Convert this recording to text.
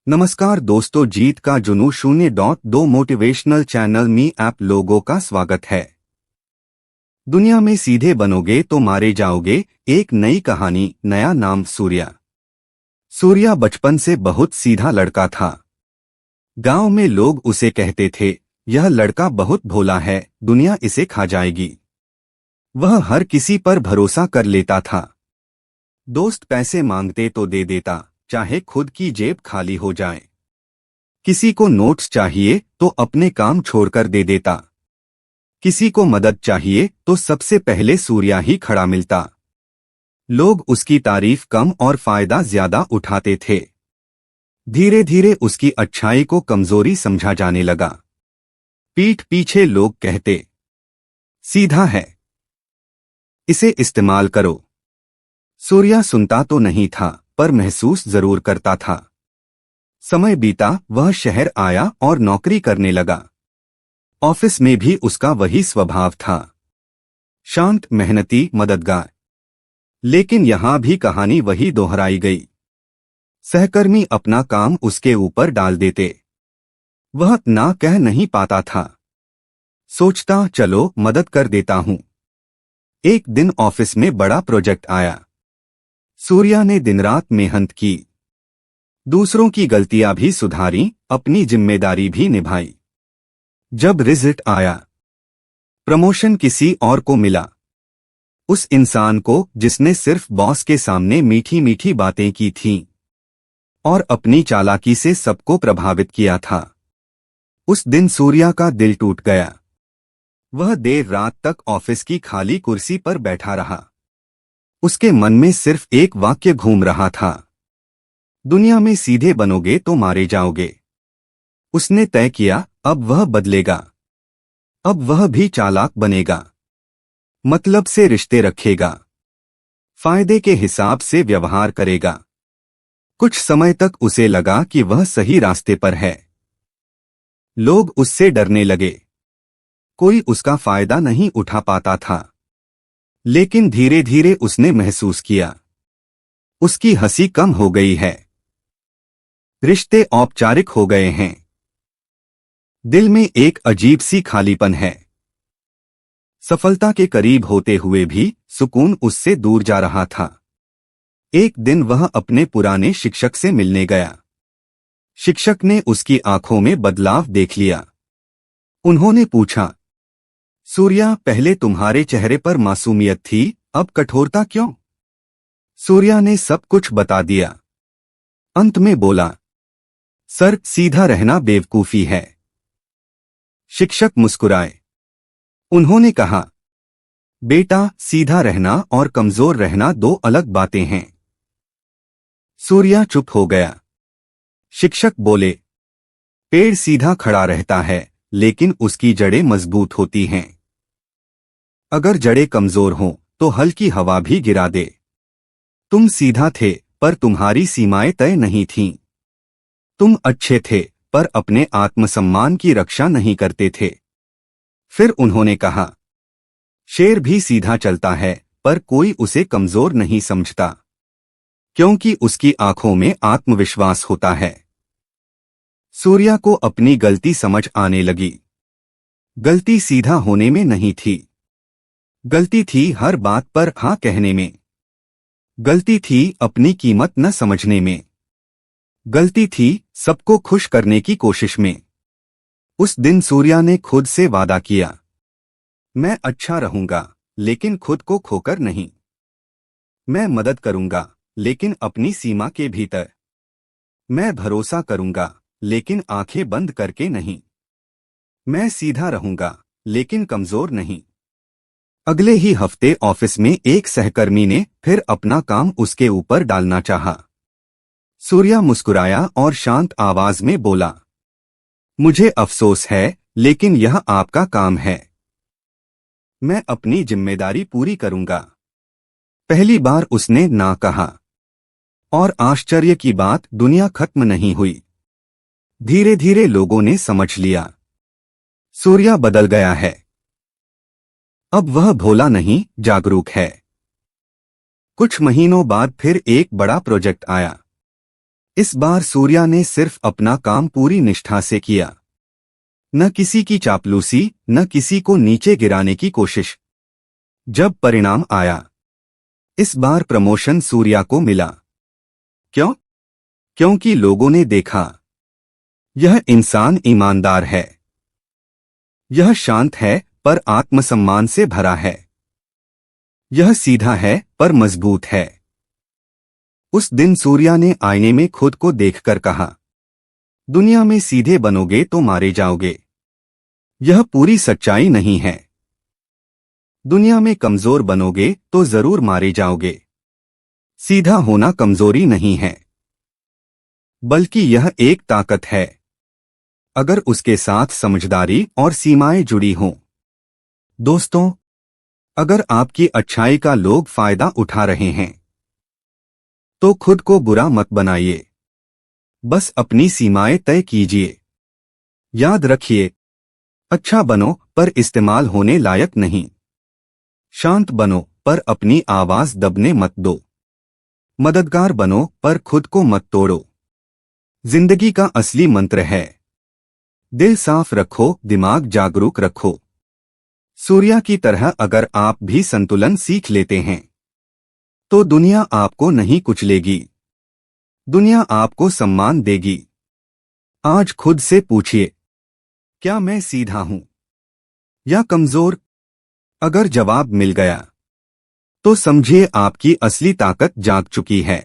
नमस्कार दोस्तों, जीत का जुनू 0.2 मोटिवेशनल चैनल में आप लोगों का स्वागत है। दुनिया में सीधे बनोगे तो मारे जाओगे। एक नई कहानी, नया नाम सूर्या। सूर्या बचपन से बहुत सीधा लड़का था। गांव में लोग उसे कहते थे, यह लड़का बहुत भोला है, दुनिया इसे खा जाएगी। वह हर किसी पर भरोसा कर लेता था। दोस्त पैसे मांगते तो दे देता, चाहे खुद की जेब खाली हो जाए। किसी को नोट्स चाहिए तो अपने काम छोड़कर दे देता। किसी को मदद चाहिए तो सबसे पहले सूर्या ही खड़ा मिलता। लोग उसकी तारीफ कम और फायदा ज्यादा उठाते थे। धीरे धीरे उसकी अच्छाई को कमजोरी समझा जाने लगा। पीठ पीछे लोग कहते, सीधा है, इसे इस्तेमाल करो। सूर्या सुनता तो नहीं था, पर महसूस जरूर करता था। समय बीता, वह शहर आया और नौकरी करने लगा। ऑफिस में भी उसका वही स्वभाव था, शांत, मेहनती, मददगार। लेकिन यहां भी कहानी वही दोहराई गई। सहकर्मी अपना काम उसके ऊपर डाल देते। वह ना कह नहीं पाता था। सोचता, चलो मदद कर देता हूं। एक दिन ऑफिस में बड़ा प्रोजेक्ट आया। सूर्या ने दिन रात मेहनत की, दूसरों की गलतियां भी सुधारी, अपनी जिम्मेदारी भी निभाई। जब रिजल्ट आया, प्रमोशन किसी और को मिला। उस इंसान को जिसने सिर्फ बॉस के सामने मीठी मीठी बातें की थीं और अपनी चालाकी से सबको प्रभावित किया था। उस दिन सूर्या का दिल टूट गया। वह देर रात तक ऑफिस की खाली कुर्सी पर बैठा रहा। उसके मन में सिर्फ एक वाक्य घूम रहा था, दुनिया में सीधे बनोगे तो मारे जाओगे। उसने तय किया, अब वह बदलेगा। अब वह भी चालाक बनेगा, मतलब से रिश्ते रखेगा, फायदे के हिसाब से व्यवहार करेगा। कुछ समय तक उसे लगा कि वह सही रास्ते पर है। लोग उससे डरने लगे, कोई उसका फायदा नहीं उठा पाता था। लेकिन धीरे धीरे उसने महसूस किया, उसकी हंसी कम हो गई है, रिश्ते औपचारिक हो गए हैं, दिल में एक अजीब सी खालीपन है। सफलता के करीब होते हुए भी सुकून उससे दूर जा रहा था। एक दिन वह अपने पुराने शिक्षक से मिलने गया। शिक्षक ने उसकी आंखों में बदलाव देख लिया। उन्होंने पूछा, सूर्या, पहले तुम्हारे चेहरे पर मासूमियत थी, अब कठोरता क्यों? सूर्या ने सब कुछ बता दिया। अंत में बोला, सर, सीधा रहना बेवकूफी है। शिक्षक मुस्कुराए। उन्होंने कहा, बेटा, सीधा रहना और कमजोर रहना दो अलग बातें हैं। सूर्या चुप हो गया। शिक्षक बोले, पेड़ सीधा खड़ा रहता है, लेकिन उसकी जड़ें मजबूत होती हैं। अगर जड़ें कमजोर हों तो हल्की हवा भी गिरा दे। तुम सीधा थे, पर तुम्हारी सीमाएं तय नहीं थीं। तुम अच्छे थे, पर अपने आत्मसम्मान की रक्षा नहीं करते थे। फिर उन्होंने कहा, शेर भी सीधा चलता है, पर कोई उसे कमजोर नहीं समझता, क्योंकि उसकी आंखों में आत्मविश्वास होता है। सूर्या को अपनी गलती समझ आने लगी। गलती सीधा होने में नहीं थी, गलती थी हर बात पर हाँ कहने में। गलती थी अपनी कीमत न समझने में। गलती थी सबको खुश करने की कोशिश में। उस दिन सूर्या ने खुद से वादा किया, मैं अच्छा रहूंगा, लेकिन खुद को खोकर नहीं। मैं मदद करूंगा, लेकिन अपनी सीमा के भीतर। मैं भरोसा करूंगा, लेकिन आंखें बंद करके नहीं। मैं सीधा रहूंगा, लेकिन कमजोर नहीं। अगले ही हफ्ते ऑफिस में एक सहकर्मी ने फिर अपना काम उसके ऊपर डालना चाहा। सूर्या मुस्कुराया और शांत आवाज में बोला, मुझे अफसोस है, लेकिन यह आपका काम है। मैं अपनी जिम्मेदारी पूरी करूंगा। पहली बार उसने ना कहा, और आश्चर्य की बात, दुनिया खत्म नहीं हुई। धीरे धीरे लोगों ने समझ लिया, सूर्या बदल गया है। अब वह भोला नहीं, जागरूक है। कुछ महीनों बाद फिर एक बड़ा प्रोजेक्ट आया। इस बार सूर्या ने सिर्फ अपना काम पूरी निष्ठा से किया। न किसी की चापलूसी, न किसी को नीचे गिराने की कोशिश। जब परिणाम आया, इस बार प्रमोशन सूर्या को मिला। क्यों? क्योंकि लोगों ने देखा, यह इंसान ईमानदार है। यह शांत है पर आत्मसम्मान से भरा है। यह सीधा है पर मजबूत है। उस दिन सूर्या ने आईने में खुद को देखकर कहा, दुनिया में सीधे बनोगे तो मारे जाओगे। यह पूरी सच्चाई नहीं है। दुनिया में कमजोर बनोगे तो जरूर मारे जाओगे। सीधा होना कमजोरी नहीं है, बल्कि यह एक ताकत है, अगर उसके साथ समझदारी और सीमाएं जुड़ी हों। दोस्तों, अगर आपकी अच्छाई का लोग फायदा उठा रहे हैं तो खुद को बुरा मत बनाइए। बस अपनी सीमाएं तय कीजिए। याद रखिए, अच्छा बनो पर इस्तेमाल होने लायक नहीं। शांत बनो पर अपनी आवाज दबने मत दो। मददगार बनो पर खुद को मत तोड़ो। जिंदगी का असली मंत्र है, दिल साफ रखो, दिमाग जागरूक रखो। सूर्या की तरह अगर आप भी संतुलन सीख लेते हैं तो दुनिया आपको नहीं कुचलेगी, दुनिया आपको सम्मान देगी। आज खुद से पूछिए, क्या मैं सीधा हूं या कमजोर? अगर जवाब मिल गया तो समझिए आपकी असली ताकत जाग चुकी है।